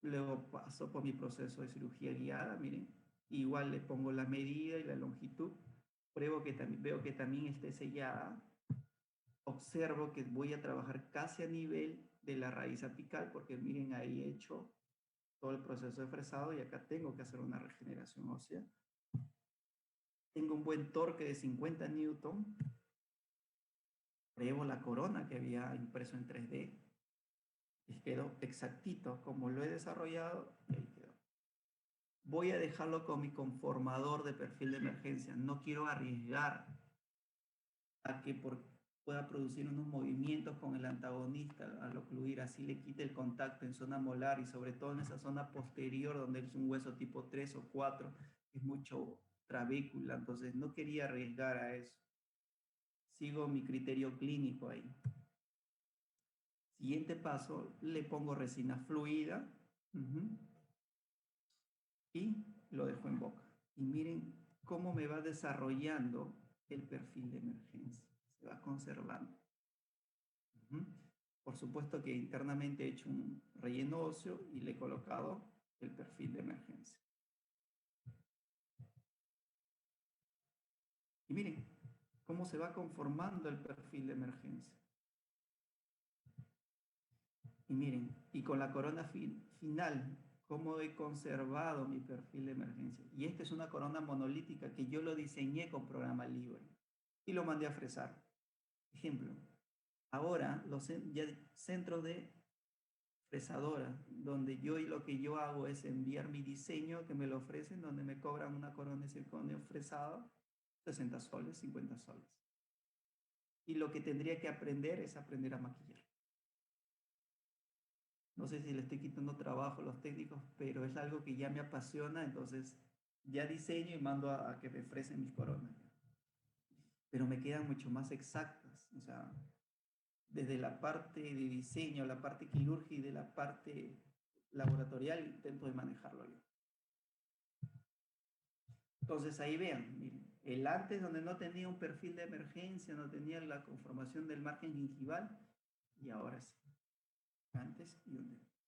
Luego paso por mi proceso de cirugía guiada, miren. Igual le pongo la medida y la longitud. Veo que también esté sellada. Observo que voy a trabajar casi a nivel de la raíz apical, porque miren, ahí he hecho todo el proceso de fresado y acá tengo que hacer una regeneración ósea. Tengo un buen torque de 50 newton. Pruebo la corona que había impreso en 3D y quedó exactito como lo he desarrollado y ahí quedó. Voy a dejarlo con mi conformador de perfil de emergencia. No quiero arriesgar a que pueda producir unos movimientos con el antagonista al ocluir, así le quite el contacto en zona molar y sobre todo en esa zona posterior donde es un hueso tipo 3 o 4, es mucho trabécula, entonces no quería arriesgar a eso. Sigo mi criterio clínico ahí. Siguiente paso, le pongo resina fluida y lo dejo en boca. Y miren cómo me va desarrollando el perfil de emergencia. Se va conservando. Por supuesto que internamente he hecho un relleno óseo y le he colocado el perfil de emergencia. Y miren cómo se va conformando el perfil de emergencia. Y miren, y con la corona final, cómo he conservado mi perfil de emergencia. Y esta es una corona monolítica que yo lo diseñé con programa libre y lo mandé a fresar. Ejemplo, ahora los centros de fresadora, donde yo y lo que yo hago es enviar mi diseño que me lo ofrecen, donde me cobran una corona de circonio fresada, 60 soles, 50 soles. Y lo que tendría que aprender es aprender a maquillar. No sé si le estoy quitando trabajo a los técnicos, pero es algo que ya me apasiona, entonces ya diseño y mando a que me ofrecen mis coronas. Pero me quedan mucho más exactas, o sea, desde la parte de diseño, la parte quirúrgica y de la parte laboratorial, intento de manejarlo yo. Entonces ahí vean, miren, el antes donde no tenía un perfil de emergencia, no tenía la conformación del margen gingival, y ahora sí, antes y un después.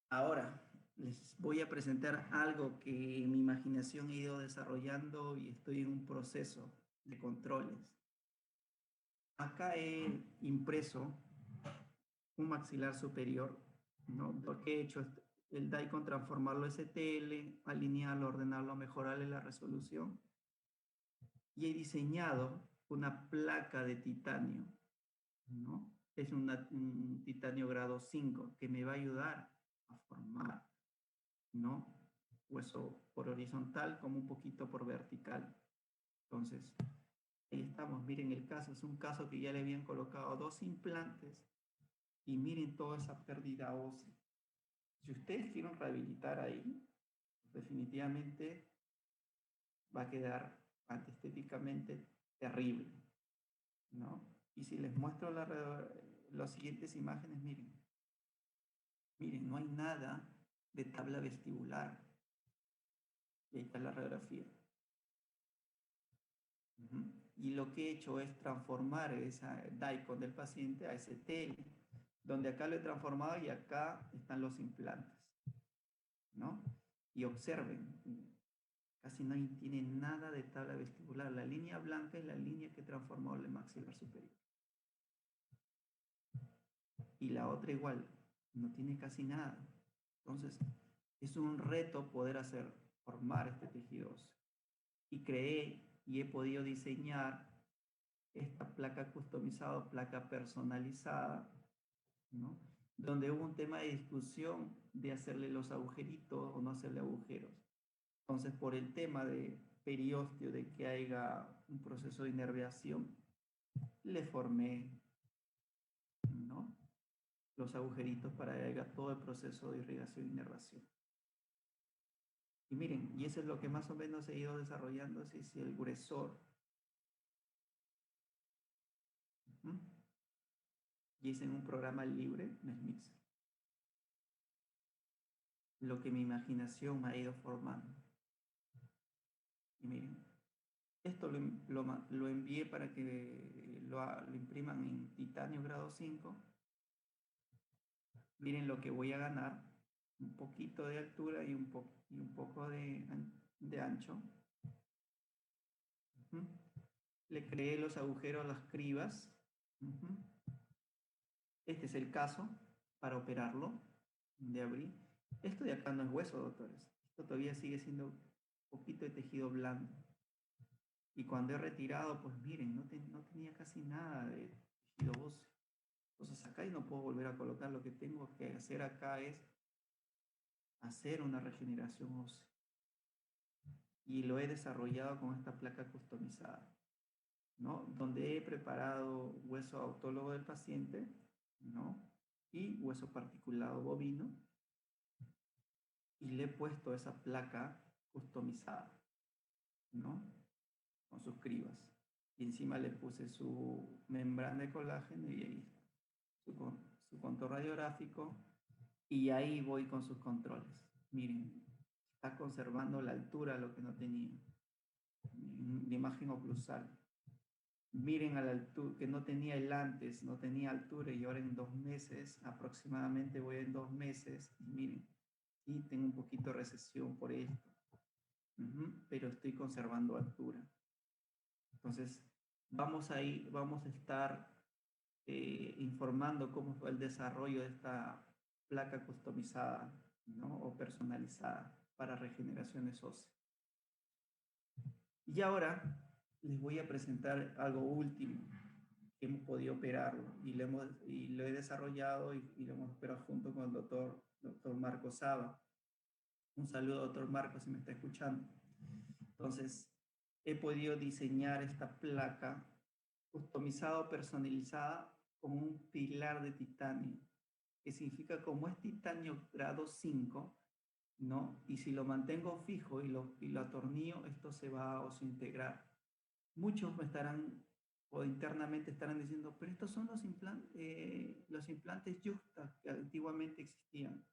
Ahora les voy a presentar algo que en mi imaginación he ido desarrollando y estoy en un proceso de controles. Acá he impreso un maxilar superior, ¿no? Lo que he hecho es el DICOM transformarlo a STL, alinearlo, ordenarlo, mejorarle la resolución. Y he diseñado una placa de titanio, ¿no? Es un titanio grado 5 que me va a ayudar a formar, ¿no? Hueso por horizontal como un poquito por vertical. Entonces, ahí estamos. Miren el caso. Es un caso que ya le habían colocado 2 implantes y miren toda esa pérdida ósea. Si ustedes quieren rehabilitar ahí, definitivamente va a quedar antiestéticamente terrible, ¿no? Y si les muestro las siguientes imágenes, miren. Miren, no hay nada de tabla vestibular. Y ahí está la radiografía. Y lo que he hecho es transformar esa DICOM del paciente a STL, donde acá lo he transformado y acá están los implantes, ¿no? Y observen, casi no tiene nada de tabla vestibular. La línea blanca es la línea que transformó el maxilar superior. Y la otra igual, no tiene casi nada. Entonces, es un reto poder formar este tejido óseo. Y creé y he podido diseñar esta placa customizada, placa personalizada, ¿no? Donde hubo un tema de discusión de hacerle los agujeritos o no hacerle agujeros. Entonces, por el tema de periósteo, de que haya un proceso de inervación, le formé, ¿no?, los agujeritos para que haya todo el proceso de irrigación e inervación. Y miren, y eso es lo que más o menos he ido desarrollando, es el gruesor. Y hice en un programa libre, Netmixer. Lo que mi imaginación me ha ido formando. Y miren, esto lo envié para que lo impriman en titanio grado 5. Miren lo que voy a ganar. Un poquito de altura y un poco de ancho. Le creé los agujeros a las cribas. Este es el caso para operarlo de abrir. Esto de acá no es hueso, doctores. Esto todavía sigue siendo un poquito de tejido blando. Y cuando he retirado, pues miren, no tenía casi nada de tejido óseo. Entonces acá no puedo volver a colocar. Lo que tengo que hacer acá es hacer una regeneración ósea. Y lo he desarrollado con esta placa customizada, ¿no? Donde he preparado hueso autólogo del paciente, ¿no?, y hueso particulado bovino. Y le he puesto esa placa customizada, ¿no?, con sus cribas. Y encima le puse su membrana de colágeno y ahí su control radiográfico. Y ahí voy con sus controles. Miren, está conservando la altura, lo que no tenía. La imagen oclusal. Miren a la altura, que no tenía el antes, no tenía altura, y ahora en 2 meses, aproximadamente voy en 2 meses, y miren, sí tengo un poquito de recesión por esto, pero estoy conservando altura. Entonces, vamos a estar informando cómo fue el desarrollo de esta placa customizada, ¿no?, o personalizada para regeneraciones óseas. Y ahora les voy a presentar algo último que hemos podido operarlo y lo he desarrollado y lo hemos operado junto con el doctor Marco Saba. Un saludo, doctor Marco, si me está escuchando. Entonces, he podido diseñar esta placa customizada o personalizada con un pilar de titanio, que significa, como es titanio grado 5, ¿no?, y si lo mantengo fijo y lo atornillo, esto se va a oseointegrar. Muchos me estarán, o internamente estarán diciendo, pero estos son los implantes Juxta que antiguamente existían.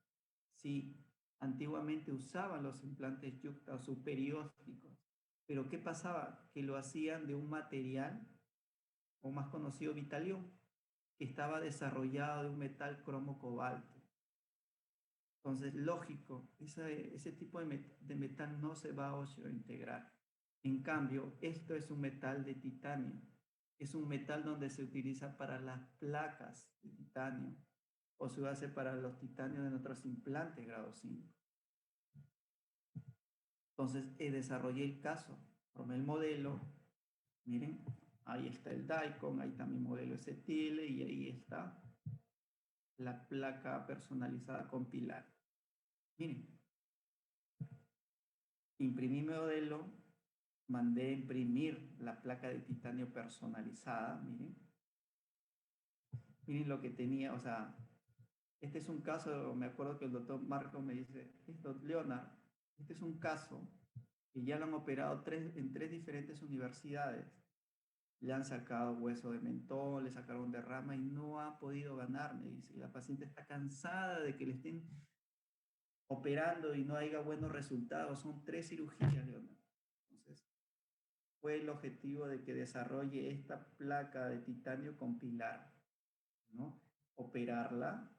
Sí, antiguamente usaban los implantes Juxta o superiósticos, pero ¿qué pasaba? Que lo hacían de un material, o más conocido, Vitalium, que estaba desarrollado de un metal cromo cobalto. Entonces, lógico, ese tipo de metal no se va a oseointegrar. En cambio, esto es un metal de titanio. Es un metal donde se utiliza para las placas de titanio, o se hace para los titanios de nuestros implantes grado 5. Entonces, desarrollé el caso, formé el modelo. Miren, ahí está el DICOM, ahí está mi modelo STL y ahí está la placa personalizada con pilar. Miren, imprimí mi modelo, mandé a imprimir la placa de titanio personalizada, miren. Miren lo que tenía, o sea, este es un caso, me acuerdo que el doctor Marco me dice, Leonard, este es un caso que ya lo han operado en 3 diferentes universidades. Le han sacado hueso de mentón, le sacaron de rama y no ha podido ganar, me dice. La paciente está cansada de que le estén operando y no haya buenos resultados. Son 3 cirugías, Leonardo. Entonces, fue el objetivo de que desarrolle esta placa de titanio con pilar, ¿no? Operarla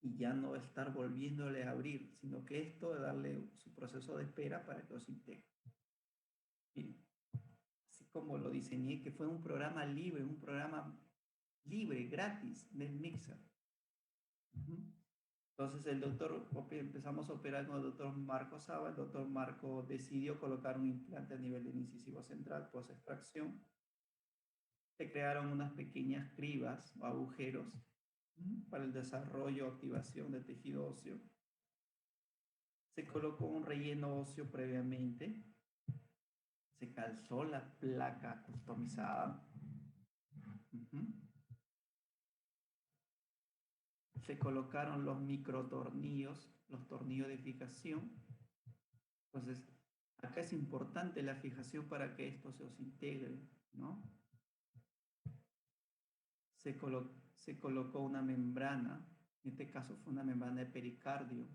y ya no estar volviéndole a abrir, sino que esto de darle su proceso de espera para que os integre. Miren, así como lo diseñé, que fue un programa libre, gratis, del Mixer. Entonces empezamos a operar con el doctor Marco Saba. El doctor Marco decidió colocar un implante a nivel del incisivo central post extracción. Se crearon unas pequeñas cribas o agujeros para el desarrollo o activación del tejido óseo. Se colocó un relleno óseo previamente. Se calzó la placa customizada. Se colocaron los microtornillos, los tornillos de fijación. Entonces, acá es importante la fijación para que esto se os integre, ¿no? Se colocó una membrana, en este caso fue una membrana de pericardio,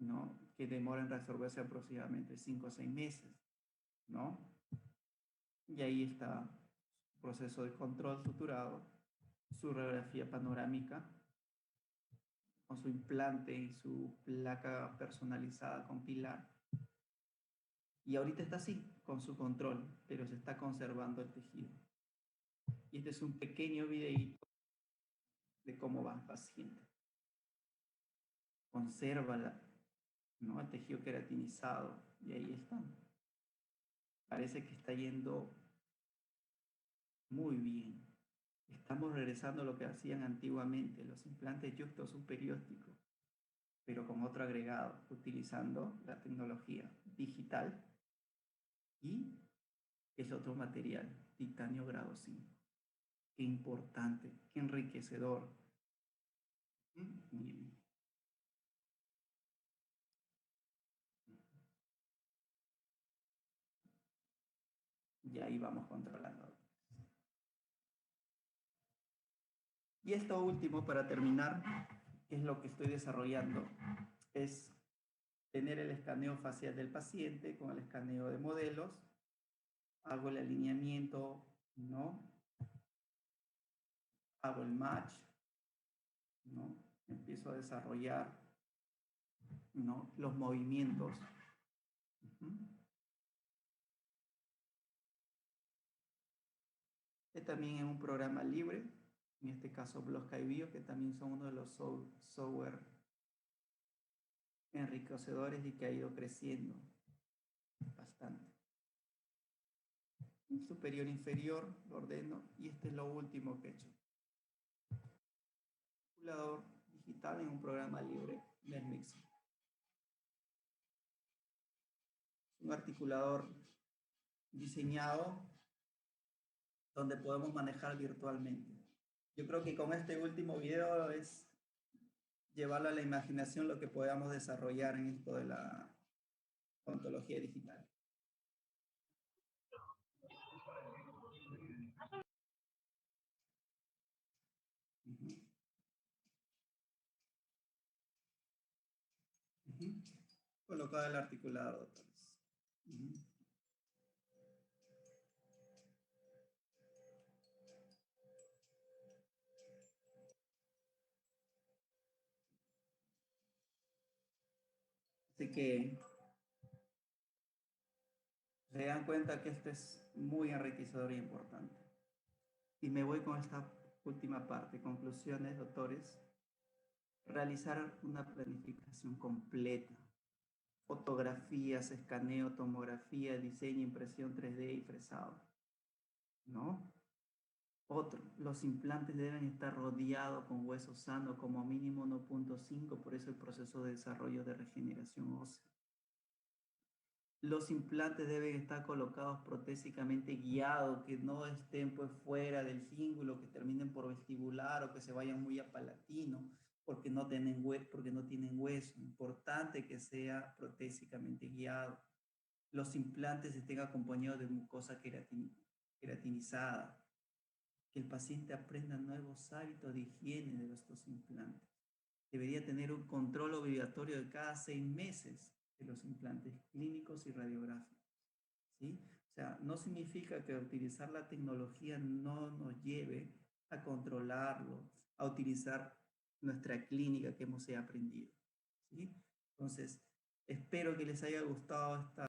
¿no? Que demora en resolverse aproximadamente 5 o 6 meses, ¿no? Y ahí está el proceso de control suturado, su radiografía panorámica, con su implante y su placa personalizada con pilar. Y ahorita está así, con su control, pero se está conservando el tejido. Y este es un pequeño videíto de cómo va el paciente. Conserva ¿no? El tejido queratinizado y ahí está. Parece que está yendo muy bien. Estamos regresando a lo que hacían antiguamente, los implantes yucto-superiósticos, pero con otro agregado, utilizando la tecnología digital y es otro material, titanio grado 5. Qué importante, qué enriquecedor. Muy bien. Y ahí vamos controlando. Y esto último, para terminar, es lo que estoy desarrollando, es tener el escaneo facial del paciente con el escaneo de modelos, hago el alineamiento, ¿no? Hago el match, ¿no? Empiezo a desarrollar, ¿no? Los movimientos. También es un programa libre, en este caso BlockSky Bio, que también son uno de los software enriquecedores y que ha ido creciendo bastante. Superior, inferior, lo ordeno y este es lo último que he hecho. Calculador digital en un programa libre del Mixer. Un articulador diseñado donde podemos manejar virtualmente. Yo creo que con este último video es llevarlo a la imaginación lo que podamos desarrollar en esto de la ontología digital. Colocado el articulador, doctores. Así que se dan cuenta que esto es muy enriquecedor e importante. Y me voy con esta última parte. Conclusiones, doctores. Realizar una planificación completa. Fotografías, escaneo, tomografía, diseño, impresión 3D y fresado. ¿No? Otro, los implantes deben estar rodeados con hueso sano, como mínimo 1.5, por eso el proceso de desarrollo de regeneración ósea. Los implantes deben estar colocados protésicamente guiados, que no estén pues fuera del cíngulo, que terminen por vestibular o que se vayan muy a palatino, porque no tienen hueso. Importante que sea protésicamente guiado. Los implantes estén acompañados de mucosa queratinizada. Que el paciente aprenda nuevos hábitos de higiene de estos implantes. debería tener un control obligatorio de cada 6 meses de los implantes clínicos y radiográficos, ¿sí? O sea, no significa que utilizar la tecnología no nos lleve a controlarlo, a utilizar nuestra clínica que hemos aprendido, ¿sí? Entonces, espero que les haya gustado esta